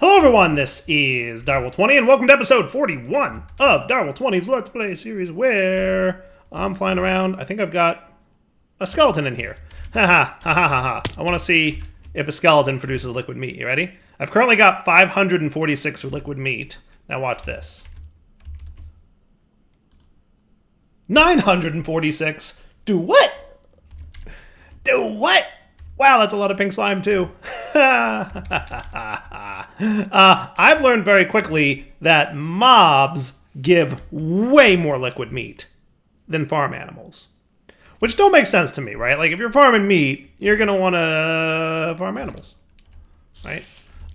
Hello everyone, this is Darwell20 and welcome to episode 41 of Darwell20's Let's Play series where I'm flying around. I think I've got a skeleton in here. Ha ha ha ha ha. I want to see if a skeleton produces liquid meat. You ready? I've currently got 546 liquid meat. Now watch this. 946. Do what? Do what? Wow, that's a lot of pink slime too. I've learned very quickly that mobs give way more liquid meat than farm animals. Which don't make sense to me, right? Like, if you're farming meat, you're going to want to farm animals, right?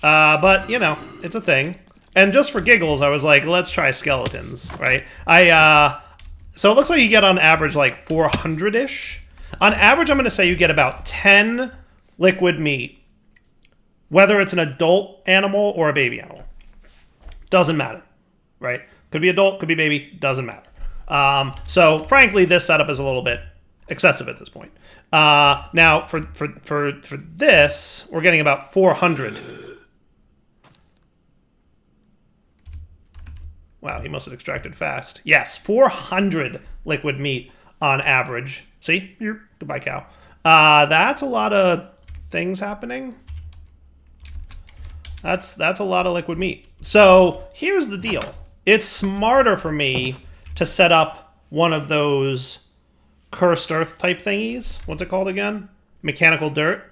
But, you know, it's a thing. And just for giggles, I was like, let's try skeletons, right? So it looks like you get on average like 400-ish. On average, I'm going to say you get about 10 liquid meat, whether it's an adult animal or a baby animal. Doesn't matter, right? Could be adult, could be baby, doesn't matter. So frankly, this setup is a little bit excessive at this point. Now, for this, we're getting about 400. Wow, he must have extracted fast. Yes, 400 liquid meat on average. See? Goodbye, cow. That's a lot of things happening. That's a lot of liquid meat. So here's the deal. It's smarter for me to set up one of those cursed earth type thingies. What's it called again? Mechanical dirt.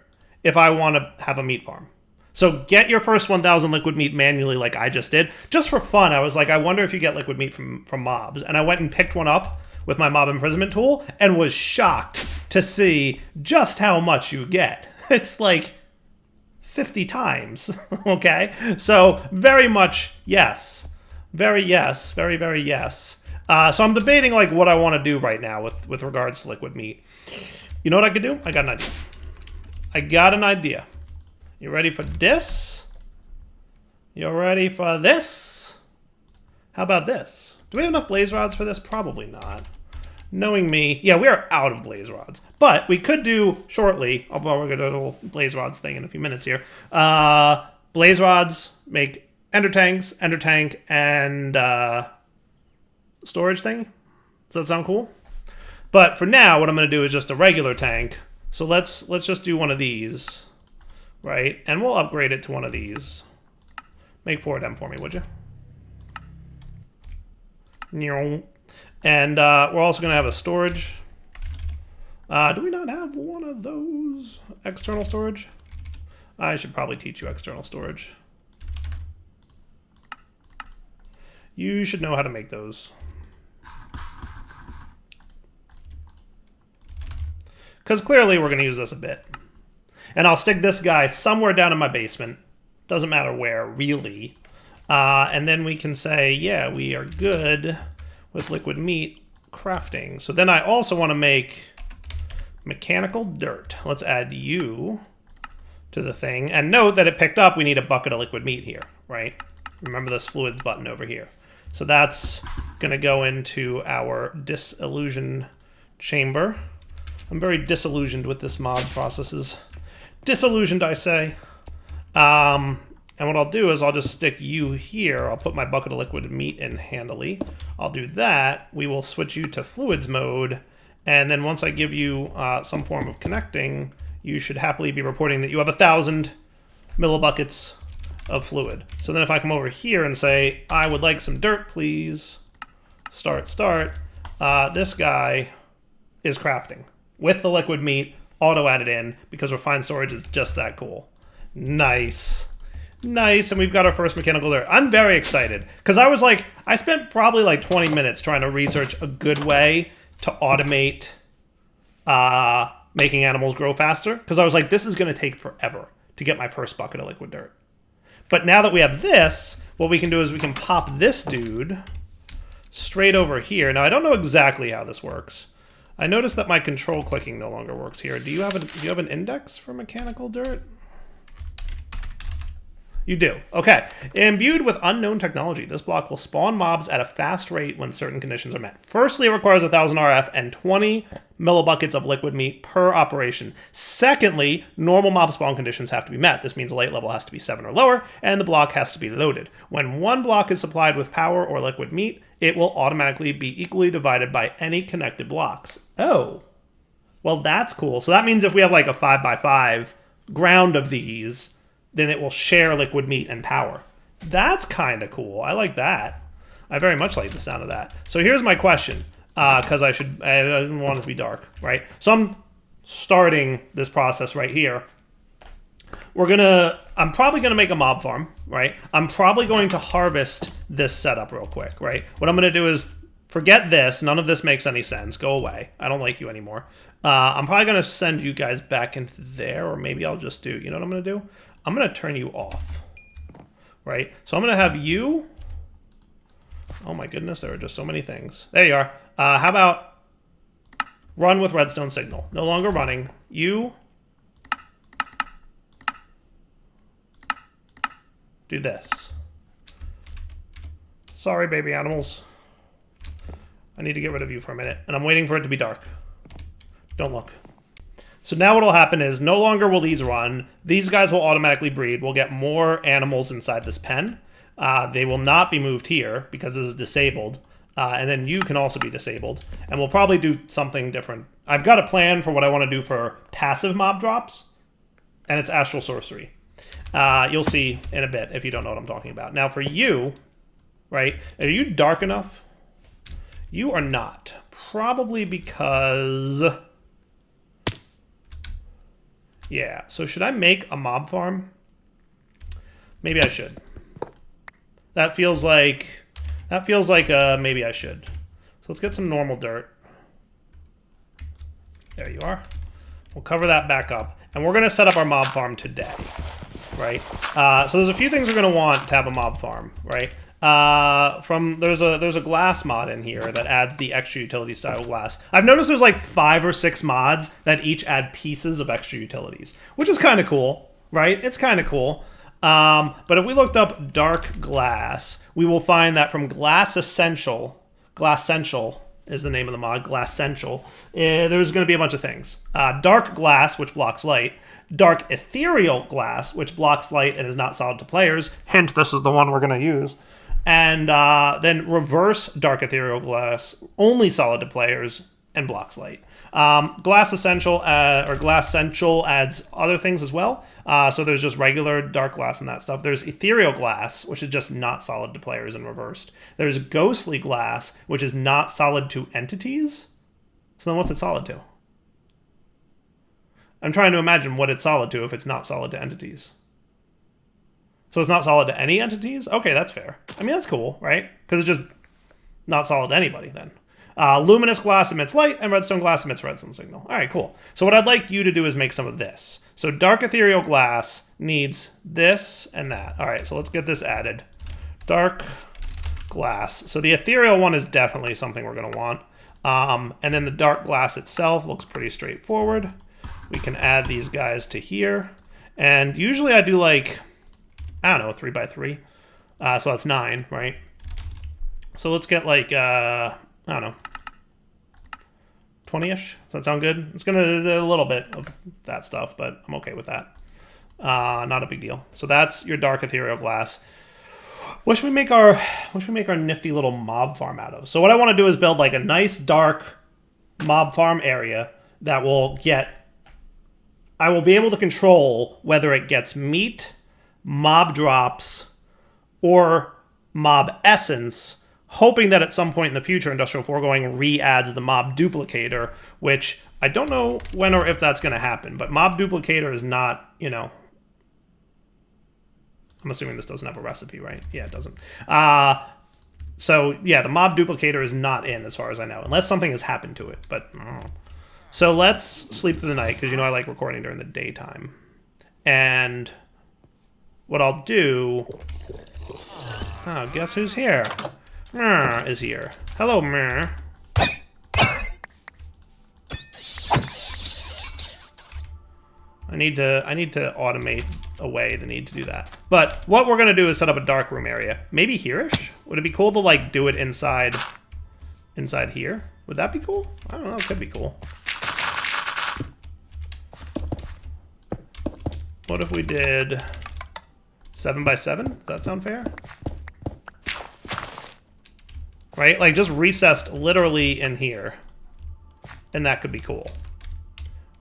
If I want to have a meat farm. So get your first 1,000 liquid meat manually like I just did. Just for fun, I was like, I wonder if you get liquid meat from mobs. And I went and picked one up with my mob imprisonment tool and was shocked to see just how much you get. It's like 50 times, okay? So very much yes. Very yes. Very, very yes. So I'm debating like what I want to do right now with regards to liquid meat. You know what I could do? I got an idea. You ready for this? You ready for this? How about this? Do we have enough blaze rods for this? Probably not. Knowing me, yeah, we are out of blaze rods. But we could do shortly, although we're going to do a little blaze rods thing in a few minutes here. Blaze rods make ender tank, and storage thing. Does that sound cool? But for now, what I'm going to do is just a regular tank. So let's just do one of these, right? And we'll upgrade it to one of these. Make 4 of them for me, would you? And we're also going to have a storage. Do we not have one of those? External storage? I should probably teach you external storage. You should know how to make those. Because clearly we're going to use this a bit. And I'll stick this guy somewhere down in my basement. Doesn't matter where, really. And then we can say, yeah, we are good with liquid meat crafting. So then I also want to make mechanical dirt. Let's add you to the thing. And note that it picked up, we need a bucket of liquid meat here, right? Remember this fluids button over here. So that's going to go into our disillusion chamber. I'm very disillusioned with this mod processes. Disillusioned, I say. And what I'll do is I'll just stick you here. I'll put my bucket of liquid meat in handily. I'll do that. We will switch you to fluids mode. And then once I give you some form of connecting, you should happily be reporting that you have 1,000 millibuckets of fluid. So then if I come over here and say, I would like some dirt, please. Start. This guy is crafting with the liquid meat, auto added in, because refined storage is just that cool. Nice. Nice, and we've got our first mechanical dirt. I'm very excited, because I was like, I spent probably like 20 minutes trying to research a good way to automate making animals grow faster, because I was like, this is going to take forever to get my first bucket of liquid dirt. But now that we have this, what we can do is we can pop this dude straight over here. Now, I don't know exactly how this works. I noticed that my control clicking no longer works here. Do you have an index for mechanical dirt? You do. Okay. Imbued with unknown technology, this block will spawn mobs at a fast rate when certain conditions are met. Firstly, it requires 1,000 RF and 20 millibuckets of liquid meat per operation. Secondly, normal mob spawn conditions have to be met. This means the light level has to be 7 or lower, and the block has to be loaded. When one block is supplied with power or liquid meat, it will automatically be equally divided by any connected blocks. Oh. Well, that's cool. So that means if we have like a 5x5 ground of these, then it will share liquid meat and power. That's kind of cool. I like that. I very much like the sound of that. So here's my question, because I didn't want it to be dark, right? So I'm starting this process right here. I'm probably gonna make a mob farm, right? I'm probably going to harvest this setup real quick, right? What I'm gonna do is forget this. None of this makes any sense. Go away. I don't like you anymore. I'm probably gonna send you guys back into there, or maybe I'll just do, you know what I'm gonna do? I'm going to turn you off, right? So I'm going to have you... Oh my goodness, there are just so many things. There you are. How about run with redstone signal? No longer running. You... do this. Sorry, baby animals. I need to get rid of you for a minute, and I'm waiting for it to be dark. Don't look. So now what will happen is no longer will these run. These guys will automatically breed. We'll get more animals inside this pen. They will not be moved here because this is disabled. And then you can also be disabled. And we'll probably do something different. I've got a plan for what I want to do for passive mob drops. And it's astral sorcery. You'll see in a bit if you don't know what I'm talking about. Now for you, right, are you dark enough? You are not. Probably because... yeah, so should I make a mob farm? Maybe I should. That feels like maybe I should. So let's get some normal dirt. There you are. We'll cover that back up. And we're going to set up our mob farm today, right? So there's a few things we're going to want to have a mob farm, right? There's a glass mod in here that adds the extra utility style glass. I've noticed there's like 5 or 6 mods that each add pieces of extra utilities, which is kind of cool, right? It's kind of cool. But if we looked up dark glass, we will find that from Glass Essential is the name of the mod, Glassential, there's going to be a bunch of things. Dark glass, which blocks light. Dark ethereal glass, which blocks light and is not solid to players. Hint, this is the one we're going to use. And then reverse dark ethereal glass, only solid to players and blocks light. Glass Essential or Glassential adds other things as well. So there's just regular dark glass and that stuff. There's ethereal glass, which is just not solid to players and reversed. There's ghostly glass, which is not solid to entities. So then what's it solid to? I'm trying to imagine what it's solid to if it's not solid to entities. So it's not solid to any entities? Okay, that's fair. I mean, that's cool, right? Because it's just not solid to anybody then. Luminous glass emits light, and redstone glass emits redstone signal. All right, cool. So what I'd like you to do is make some of this. So dark ethereal glass needs this and that. All right, so let's get this added. Dark glass. So the ethereal one is definitely something we're going to want. And then the dark glass itself looks pretty straightforward. We can add these guys to here. And usually I do like... I don't know, 3x3. So that's 9, right? So let's get like, I don't know, 20-ish. Does that sound good? It's going to do a little bit of that stuff, but I'm okay with that. Not a big deal. So that's your dark ethereal glass. What should we make our nifty little mob farm out of? So what I want to do is build like a nice dark mob farm area that will get... I will be able to control whether it gets meat, mob drops, or mob essence, hoping that at some point in the future Industrial Foregoing re-adds the mob duplicator, which I don't know when or if that's going to happen, but mob duplicator is not, you know... I'm assuming this doesn't have a recipe, right? Yeah, it doesn't. So, yeah, the mob duplicator is not in, as far as I know, unless something has happened to it, but... So let's sleep through the night, because you know I like recording during the daytime. And... what I'll do... oh, guess who's here? Meh is here. Hello, Meh. I need to automate away the need to do that. But what we're gonna do is set up a darkroom area. Maybe here-ish? Would it be cool to like do it inside here? Would that be cool? I don't know, it could be cool. What if we did 7 by 7? Does that sound fair? Right? Like just recessed literally in here. And that could be cool.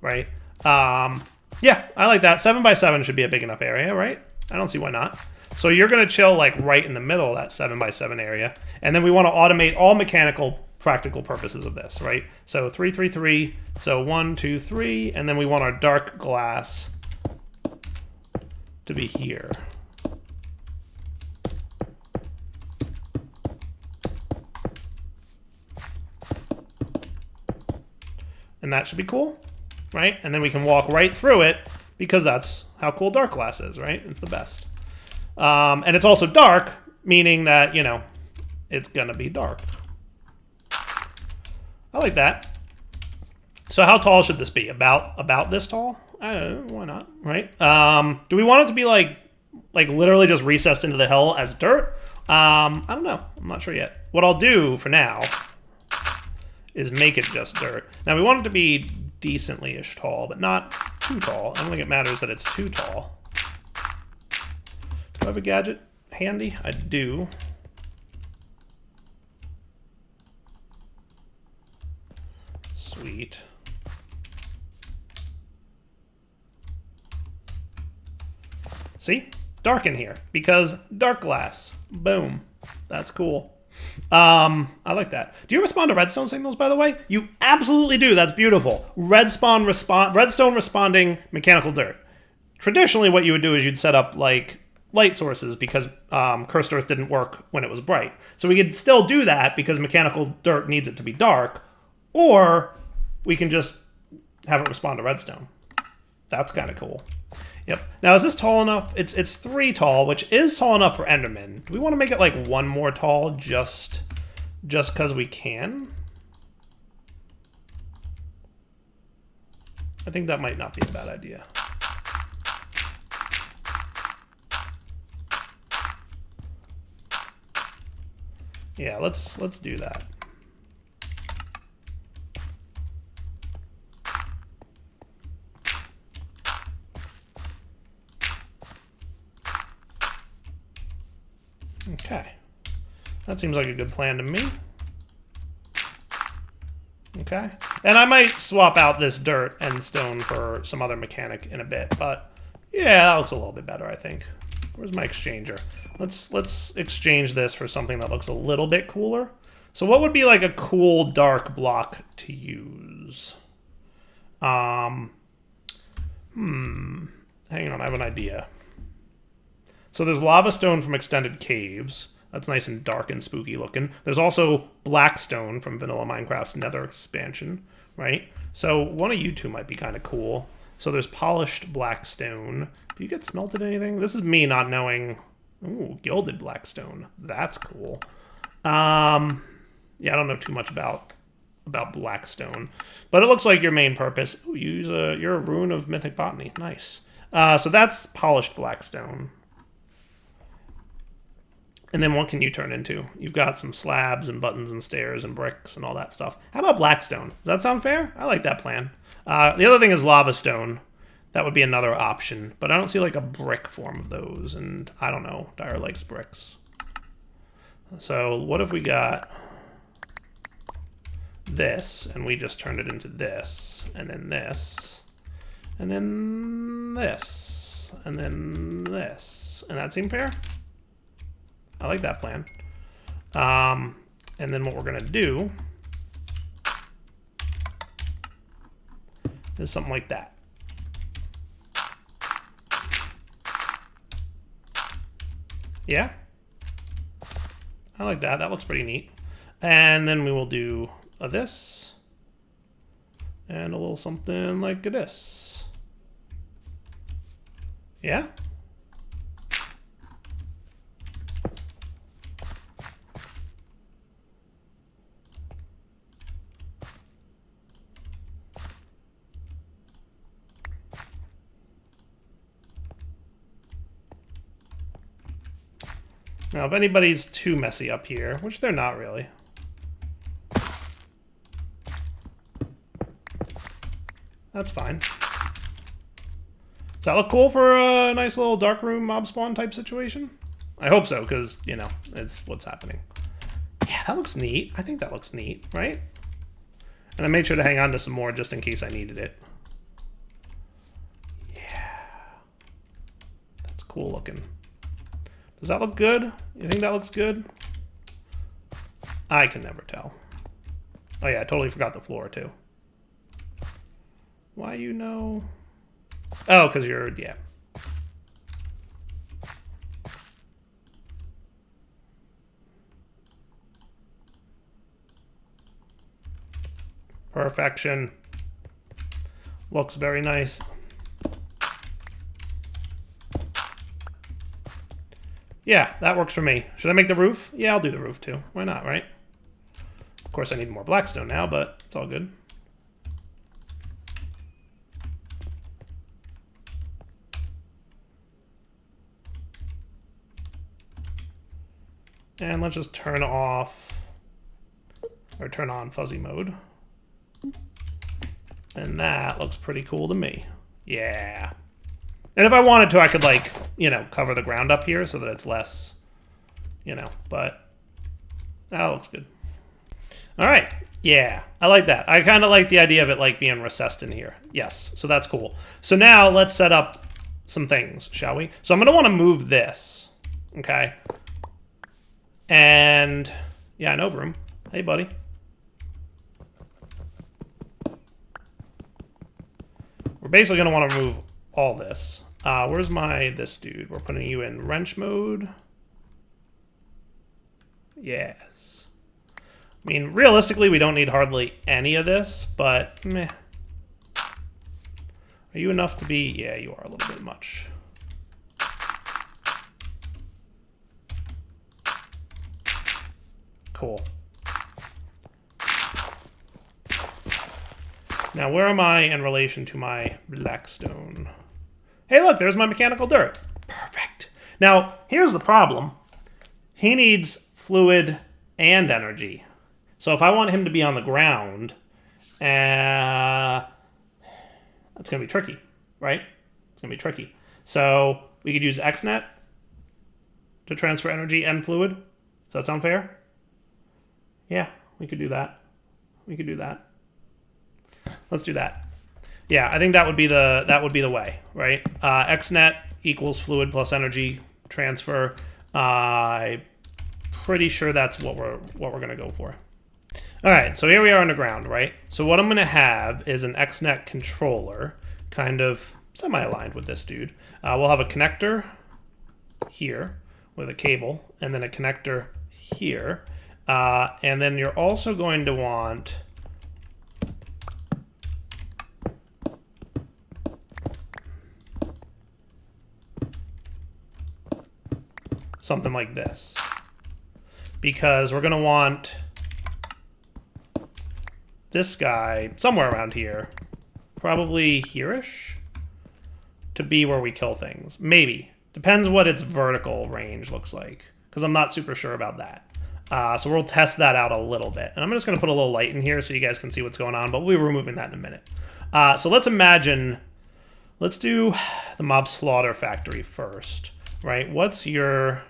Right? Yeah, I like that. 7 by 7 should be a big enough area, right? I don't see why not. So you're going to chill like right in the middle of that 7 by 7 area. And then we want to automate all mechanical practical purposes of this, right? So 3, 3, 3. So 1, 2, 3. And then we want our dark glass to be here. And that should be cool, right? And then we can walk right through it because that's how cool dark glass is, right? It's the best. And it's also dark, meaning that, you know, it's gonna be dark. I like that. So how tall should this be? About this tall? I don't know, why not, right? Do we want it to be like literally just recessed into the hill as dirt? I don't know. I'm not sure yet. What I'll do for now is make it just dirt. Now we want it to be decently-ish tall, but not too tall. I don't think it matters that it's too tall. Do I have a gadget handy? I do. Sweet. See? Dark in here, because dark glass. Boom. That's cool. I like that. Do you respond to redstone signals, by the way? You absolutely do. That's beautiful. Redstone responding mechanical dirt. Traditionally, what you would do is you'd set up like light sources because cursed earth didn't work when it was bright. So we could still do that because mechanical dirt needs it to be dark, or we can just have it respond to redstone. That's kind of cool. Yep. Now, is this tall enough? It's 3 tall, which is tall enough for Enderman. Do we want to make it like 1 more tall just because we can? I think that might not be a bad idea. Yeah, let's do that. Okay. That seems like a good plan to me. Okay. And I might swap out this dirt and stone for some other mechanic in a bit, but yeah, that looks a little bit better, I think. Where's my exchanger? Let's exchange this for something that looks a little bit cooler. So what would be like a cool dark block to use? Hang on, I have an idea. So there's lava stone from Extended Caves. That's nice and dark and spooky looking. There's also black stone from Vanilla Minecraft's Nether expansion, right? So one of you two might be kind of cool. So there's polished black stone. Do you get smelted anything? This is me not knowing. Ooh, gilded black stone. That's cool. Yeah, I don't know too much about black stone, but it looks like your main purpose. Ooh, you're a rune of mythic botany. Nice. So that's polished black stone. And then what can you turn into? You've got some slabs and buttons and stairs and bricks and all that stuff. How about blackstone? Does that sound fair? I like that plan. The other thing is lava stone. That would be another option, but I don't see like a brick form of those, and I don't know. Dire likes bricks. So what if we got this, and we just turned it into this, and then this, and then this, and then this, and that seem fair? I like that plan. And then what we're gonna do is something like that. Yeah? I like that. That looks pretty neat. And then we will do a this and a little something like this. Yeah? Now, if anybody's too messy up here, which they're not really. That's fine. Does that look cool for a nice little darkroom mob spawn type situation? I hope so, because, you know, it's what's happening. Yeah, that looks neat. I think that looks neat, right? And I made sure to hang on to some more just in case I needed it. Yeah. That's cool looking. Does that look good? You think that looks good? I can never tell. Oh yeah, I totally forgot the floor too. Why you know? Oh, because you're, yeah. Perfection. Looks very nice. Yeah, that works for me. Should I make the roof? Yeah, I'll do the roof too. Why not, right? Of course, I need more blackstone now, but it's all good. And let's just turn off, or turn on fuzzy mode. And that looks pretty cool to me. Yeah. And if I wanted to, I could, like, you know, cover the ground up here so that it's less, you know, but that looks good. All right. Yeah, I like that. I kind of like the idea of it, like, being recessed in here. Yes, so that's cool. So now let's set up some things, shall we? So I'm going to want to move this, okay? And, yeah, I know, Broom. Hey, buddy. We're basically going to want to remove all this. Where's this dude? We're putting you in wrench mode. Yes. I mean, realistically, we don't need hardly any of this, but meh. Are you enough to be? Yeah, you are a little bit much. Cool. Now, where am I in relation to my blackstone? Hey, look, there's my mechanical dirt. Perfect. Now, here's the problem. He needs fluid and energy. So if I want him to be on the ground, that's going to be tricky, right? It's going to be tricky. So we could use XNet to transfer energy and fluid. Does that sound fair? Yeah, we could do that. We could do that. Let's do that. Yeah, I think that would be the way, right? XNet equals fluid plus energy transfer. I'm pretty sure that's what we're gonna go for. All right, so here we are underground, right? So what I'm gonna have is an XNet controller, kind of semi-aligned with this dude. We'll have a connector here with a cable, and then a connector here, and then you're also going to want something like this, because we're going to want this guy somewhere around here, probably here-ish, to be where we kill things. Maybe. Depends what its vertical range looks like, because I'm not super sure about that. So we'll test that out a little bit. And I'm just going to put a little light in here so you guys can see what's going on, but we'll be removing that in a minute. So let's imagine, let's do the mob slaughter factory first, right? What's your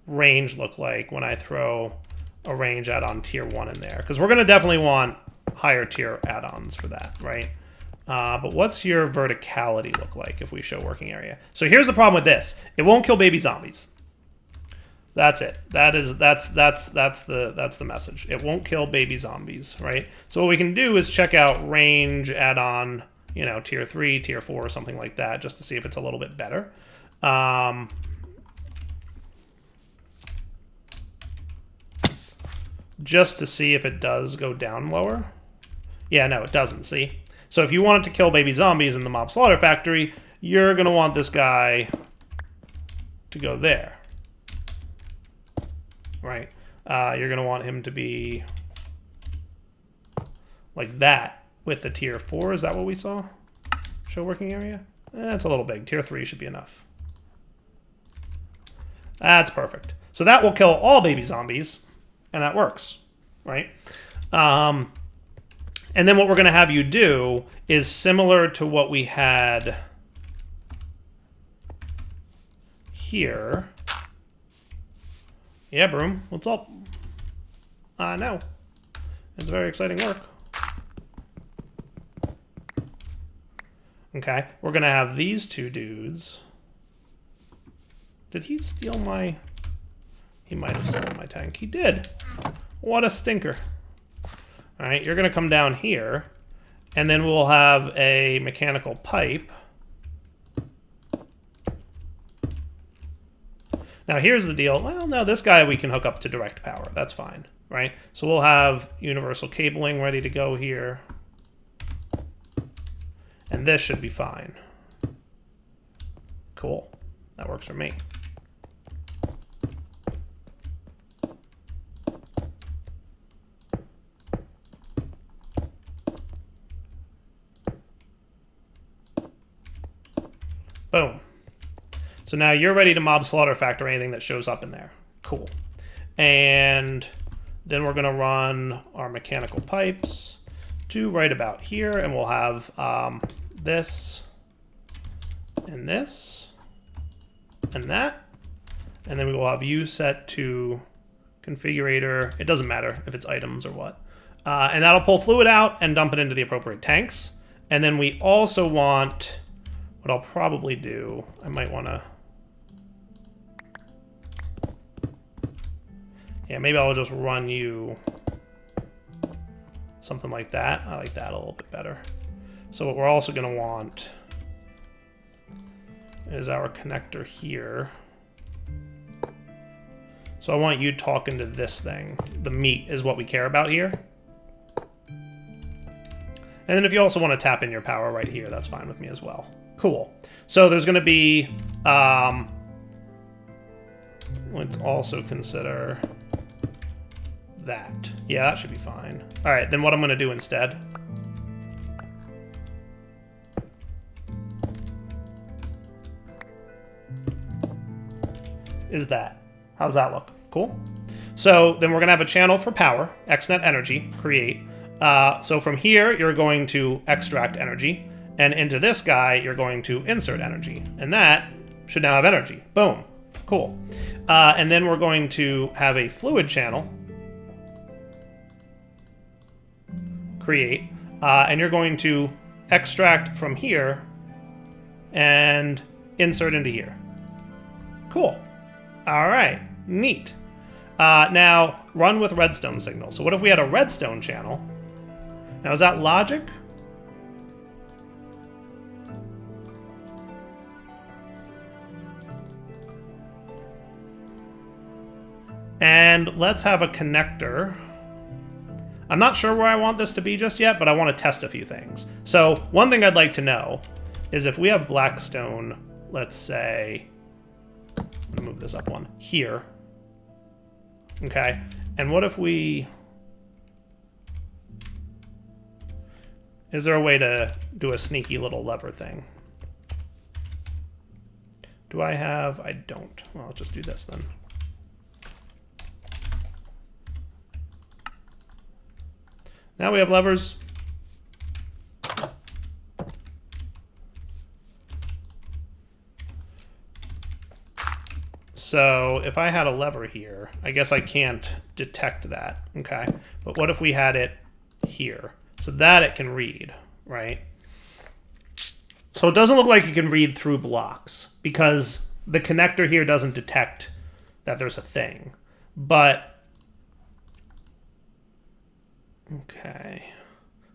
range look like when I throw a range add-on tier 1 in there? Because we're going to definitely want higher tier add-ons for that, right? But what's your verticality look like if we show working area? So here's the problem with this. It won't kill baby zombies. That's it. That's the message. It won't kill baby zombies, right? So what we can do is check out range add-on, you know, tier 3, tier 4, or something like that, just to see if it's a little bit better. Just to see if it does go down lower. Yeah, no, it doesn't, see? So if you wanted to kill baby zombies in the mob slaughter factory, you're going to want this guy to go there. Right? You're going to want him to be like that with the tier 4. Is that what we saw? Show working area? That's a little big. Tier 3 should be enough. That's perfect. So that will kill all baby zombies, and that works, right? And then what we're going to have you do is similar to what we had here. Yeah, Broom, what's up? I know. It's very exciting work. Okay, we're going to have these two dudes. Did he steal my... He might have stolen my tank. He did. What a stinker. All right, you're going to come down here, and then we'll have a mechanical pipe. Now, here's the deal. Well, no, this guy we can hook up to direct power. That's fine, right? So we'll have universal cabling ready to go here. And this should be fine. Cool. That works for me. Boom. So now you're ready to mob slaughter factor anything that shows up in there. Cool. And then we're going to run our mechanical pipes to right about here, and we'll have this and this and that. And then we will have you set to configurator. It doesn't matter if it's items or what. And that'll pull fluid out and dump it into the appropriate tanks. And then we also want... What I'll probably do, I might want to... Yeah, maybe I'll just run you something like that. I like that a little bit better. So what we're also going to want is our connector here. So I want you talking to this thing. The meat is what we care about here. And then if you also want to tap in your power right here, that's fine with me as well. Cool. So there's going to be, let's also consider that. Yeah, that should be fine. All right, then what I'm going to do instead is that. How's that look? Cool. So then we're going to have a channel for power, XNet energy, create. So from here, you're going to extract energy. And into this guy, you're going to insert energy. And that should now have energy. Boom. Cool. And then we're going to have a fluid channel. Create. And you're going to extract from here and insert into here. Cool. All right. Neat. Now, run with redstone signal. So what if we had a redstone channel? Now, is that logic? And let's have a connector. I'm not sure where I want this to be just yet, but I want to test a few things. So one thing I'd like to know is if we have blackstone, let's say, I'm going to move this up one, here. Okay, and what if we... Is there a way to do a sneaky little lever thing? Do I have... I don't. Well, I'll just do this then. Now we have levers. So if I had a lever here, I guess I can't detect that, okay? But what if we had it here? So that it can read, right? So it doesn't look like it can read through blocks because the connector here doesn't detect that there's a thing. But okay,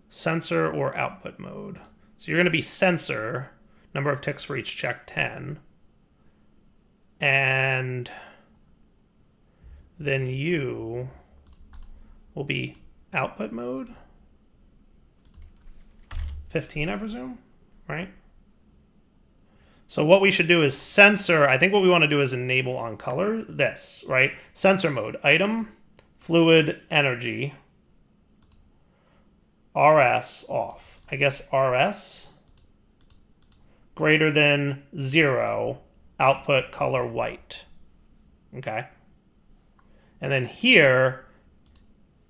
sensor or output mode. So you're going to be sensor, number of ticks for each check 10. And then you will be output mode. 15, I presume, right? So what we should do is sensor, I think what we want to do is enable on color, this, right? Sensor mode, item, fluid, energy, RS off. I guess RS greater than 0, output color white. Okay. And then here,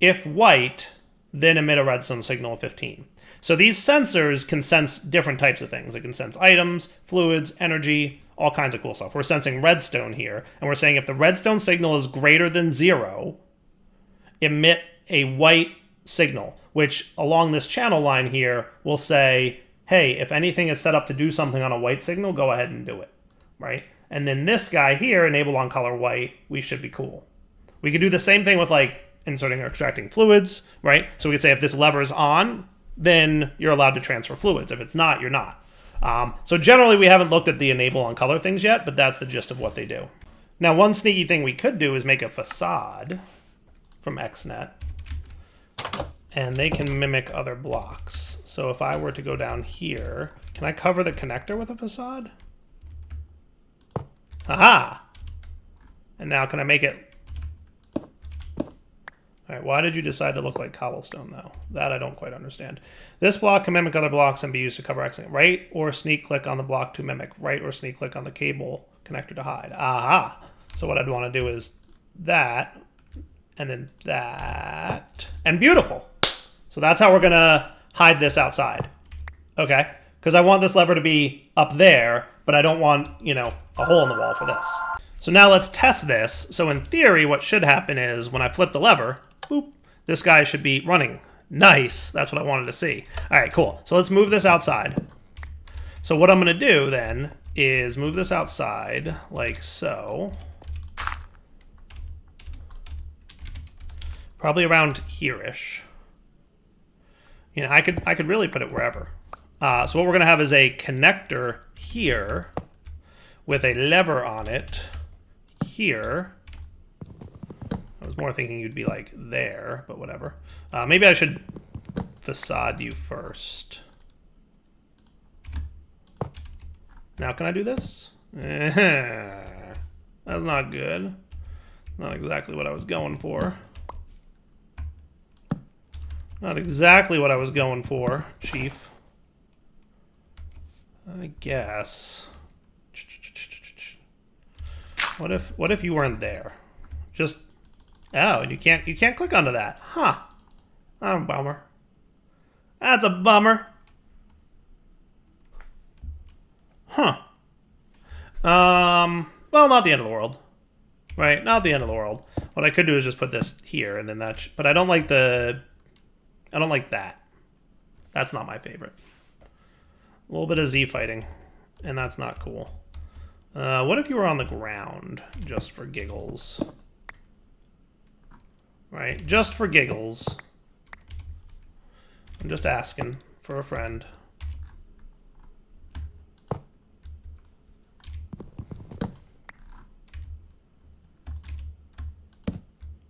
if white, then emit a redstone signal of 15. So these sensors can sense different types of things. It can sense items, fluids, energy, all kinds of cool stuff. We're sensing redstone here, and we're saying if the redstone signal is greater than 0, emit a white signal, which along this channel line here will say, hey, if anything is set up to do something on a white signal, go ahead and do it, right? And then this guy here, enable on color white, we should be cool. We could do the same thing with like inserting or extracting fluids, right? So we could say if this lever is on, then you're allowed to transfer fluids. If it's not, you're not. So generally we haven't looked at the enable on color things yet, but that's the gist of what they do. Now one sneaky thing we could do is make a facade from XNet, and they can mimic other blocks. So if I were to go down here, can I cover the connector with a facade? Aha! And now can I make it... All right, why did you decide to look like cobblestone, though? That I don't quite understand. This block can mimic other blocks and be used to cover XNet. Right or sneak click on the block to mimic. Right or sneak click on the cable connector to hide. Aha! So what I'd want to do is that, and then that, and beautiful. So that's how we're going to hide this outside. Okay? Because I want this lever to be up there, but I don't want, you know, a hole in the wall for this. So now let's test this. So in theory, what should happen is when I flip the lever, boop, this guy should be running. Nice. That's what I wanted to see. All right, cool. So let's move this outside. So what I'm going to do then is move this outside like so. Probably around here-ish. You know, I could really put it wherever. So what we're going to have is a connector here with a lever on it here. I was more thinking you'd be like there, but whatever. Maybe I should facade you first. Now can I do this? That's not good. Not exactly what I was going for. Not exactly what I was going for, Chief. I guess. What if you weren't there? Just oh, and you can't click onto that. Huh. Oh, bummer. That's a bummer. Huh. Well, not the end of the world. Right? Not the end of the world. What I could do is just put this here and then that but I don't like that. That's not my favorite. A little bit of Z fighting, and that's not cool. What if you were on the ground, just for giggles? Right, just for giggles. I'm just asking for a friend.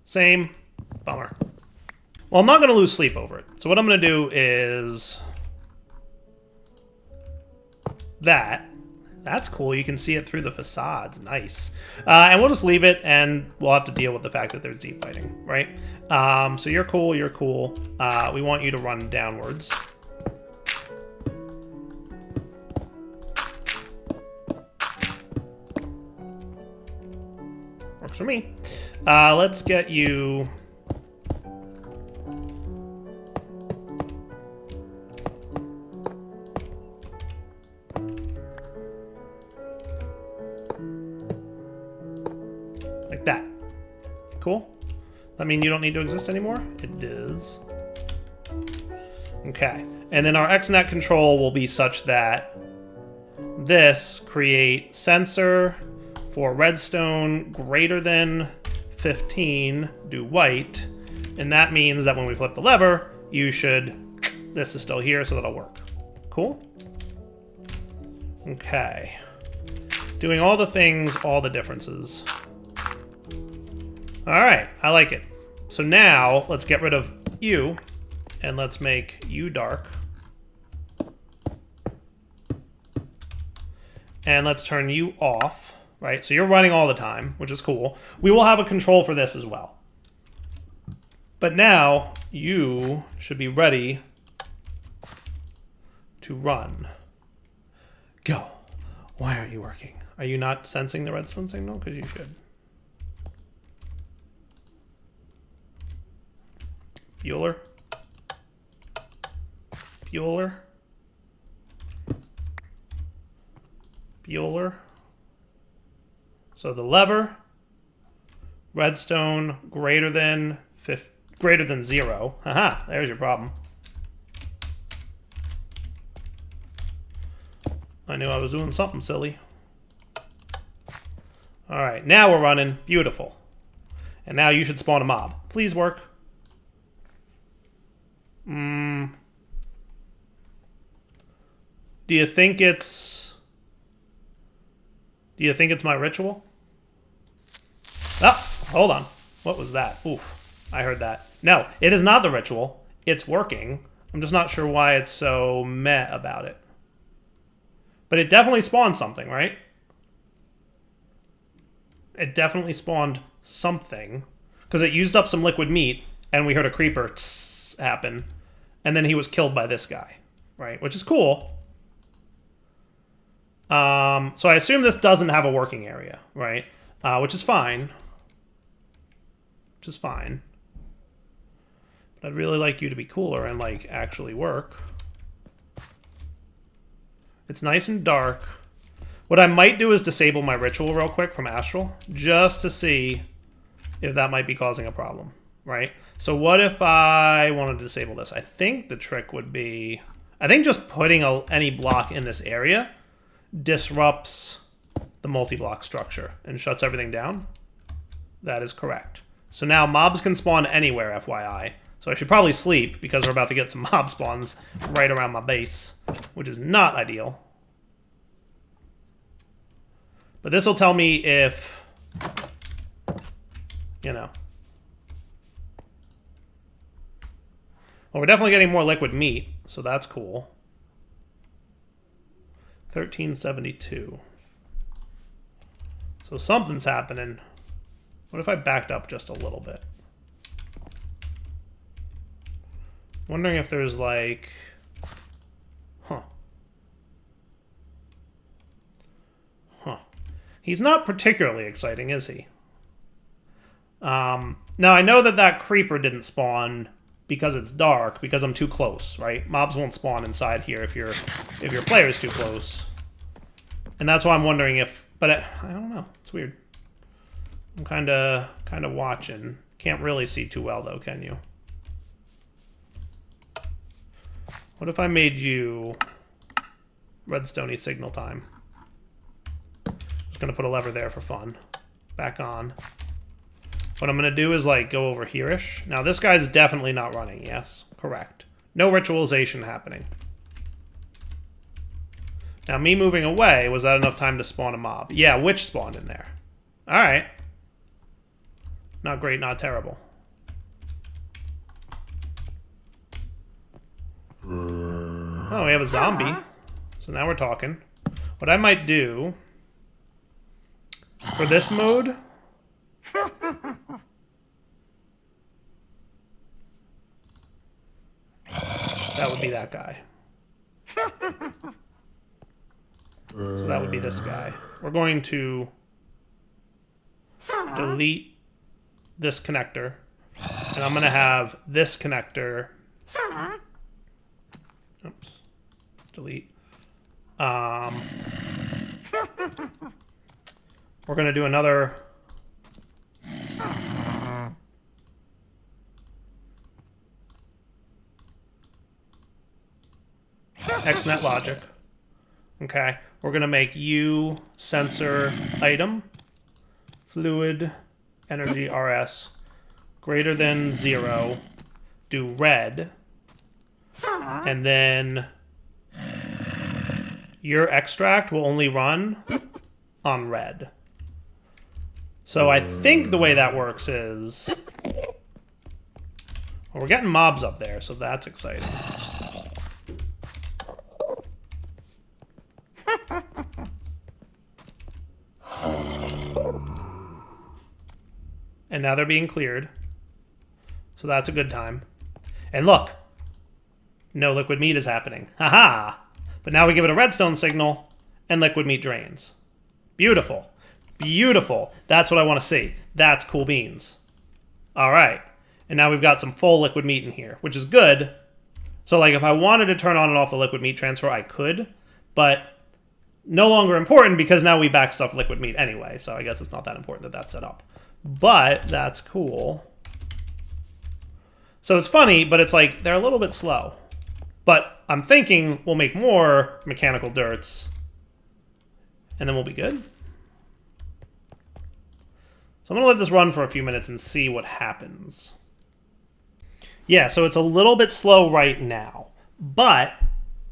Same. Bummer. Well, I'm not going to lose sleep over it. So what I'm going to do is... That's cool. You can see it through the facades. Nice. And we'll just leave it, and we'll have to deal with the fact that there's Z fighting, right? So you're cool. You're cool. We want you to run downwards. Works for me. Let's get you... like that. Cool? That mean you don't need to exist anymore? It does. Okay. And then our XNet control will be such that this create sensor for redstone greater than 15, do white, and that means that when we flip the lever, you should, this is still here, so that'll work. Cool? Okay. Doing all the things, all the differences. All right, I like it. So now, let's get rid of you, and let's make you dark. And let's turn you off. Right, so you're running all the time, which is cool. We will have a control for this as well. But now, you should be ready to run. Go. Why aren't you working? Are you not sensing the redstone signal? Because you should. Bueller. Bueller. Bueller. So the lever, redstone greater than 0. Haha, there's your problem. I knew I was doing something silly. All right, now we're running. Beautiful. And now you should spawn a mob. Please work. Do you think it's my ritual? Oh, hold on. What was that? Oof. I heard that. No, it is not the ritual. It's working. I'm just not sure why it's so meh about it. But it definitely spawned something, right? It definitely spawned something. Because it used up some liquid meat, and we heard a creeper happen. And then he was killed by this guy, right? Which is cool. So I assume this doesn't have a working area, right? Which is fine. Which is fine. But I'd really like you to be cooler and, like, actually work. It's nice and dark. What I might do is disable my ritual real quick from Astral, just to see if that might be causing a problem, right? So what if I wanted to disable this? I think the trick would be... I think just putting any block in this area disrupts the multi-block structure and shuts everything down. That is correct. So now mobs can spawn anywhere, FYI. So I should probably sleep because we're about to get some mob spawns right around my base, which is not ideal. But this will tell me if, you know. Well, we're definitely getting more liquid meat, so that's cool. 1372. So something's happening. What if I backed up just a little bit? Wondering if there's like... Huh. He's not particularly exciting, is he? Now, I know that creeper didn't spawn because it's dark, because I'm too close, right? Mobs won't spawn inside here if your player's too close. And that's why I'm wondering if... But I don't know. It's weird. I'm kind of watching. Can't really see too well, though, can you? What if I made you redstone-y signal time? Just gonna put a lever there for fun. Back on. What I'm gonna do is like go over here-ish. Now this guy's definitely not running, yes? Correct. No ritualization happening. Now me moving away, was that enough time to spawn a mob? Yeah, witch spawned in there. Alright. Not great, not terrible. Oh, we have a zombie. So now we're talking. What I might do for this mode, that would be that guy. So that would be this guy. We're going to delete this connector, and I'm going to have this connector. Oops. Delete. We're going to do another... XNet logic. Okay. We're going to make U sensor item fluid energy RS greater than 0. Do red. And then your extract will only run on red. So I think the way that works is... Well, we're getting mobs up there, so that's exciting. And now they're being cleared. So that's a good time. And look! No liquid meat is happening. Haha! But now we give it a redstone signal, and liquid meat drains. Beautiful. Beautiful. That's what I want to see. That's cool beans. Alright. And now we've got some full liquid meat in here, which is good. So like if I wanted to turn on and off the liquid meat transfer, I could, but no longer important because now we backstuff liquid meat anyway. So I guess it's not that important that that's set up, but that's cool. So it's funny, but it's like they're a little bit slow, but I'm thinking we'll make more mechanical dirts and then we'll be good. So I'm gonna let this run for a few minutes and see what happens. Yeah, so it's a little bit slow right now, but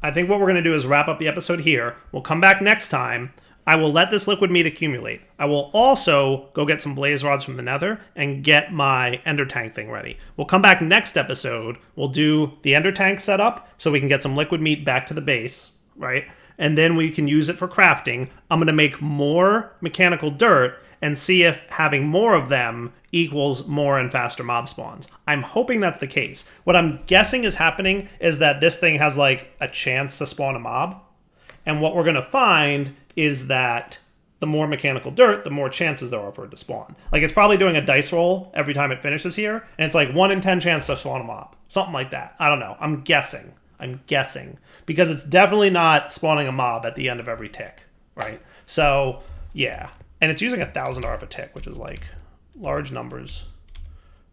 I think what we're going to do is wrap up the episode here. We'll come back next time. I will let this liquid meat accumulate. I will also go get some blaze rods from the nether and get my ender tank thing ready. We'll come back next episode. We'll do the ender tank setup so we can get some liquid meat back to the base, right? And then we can use it for crafting. I'm going to make more mechanical dirt and see if having more of them equals more and faster mob spawns. I'm hoping that's the case. What I'm guessing is happening is that this thing has like a chance to spawn a mob. And what we're going to find is that the more mechanical dirt, the more chances there are for it to spawn. Like it's probably doing a dice roll every time it finishes here. And it's like 1 in 10 chance to spawn a mob. Something like that. I don't know. I'm guessing. Because it's definitely not spawning a mob at the end of every tick, right? So, yeah. And it's using 1,000 RF a tick, which is like large numbers,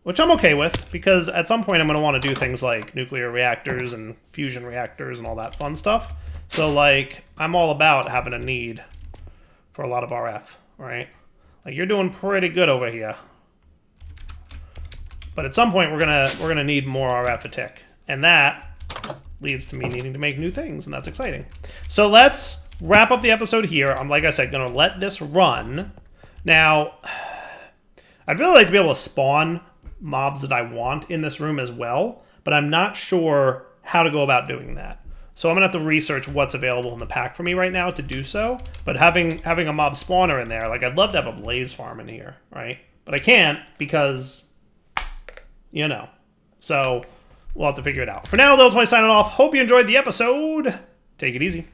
which I'm okay with because at some point I'm going to want to do things like nuclear reactors and fusion reactors and all that fun stuff. So like I'm all about having a need for a lot of RF, right? Like you're doing pretty good over here. But at some point we're gonna need more RF a tick. And that leads to me needing to make new things, and that's exciting. So let's wrap up the episode here. I'm, like I said, going to let this run. Now, I'd really like to be able to spawn mobs that I want in this room as well, but I'm not sure how to go about doing that. So I'm going to have to research what's available in the pack for me right now to do so. But having a mob spawner in there, like I'd love to have a blaze farm in here, right? But I can't because, you know. So we'll have to figure it out. For now, though, signing off. Hope you enjoyed the episode. Take it easy.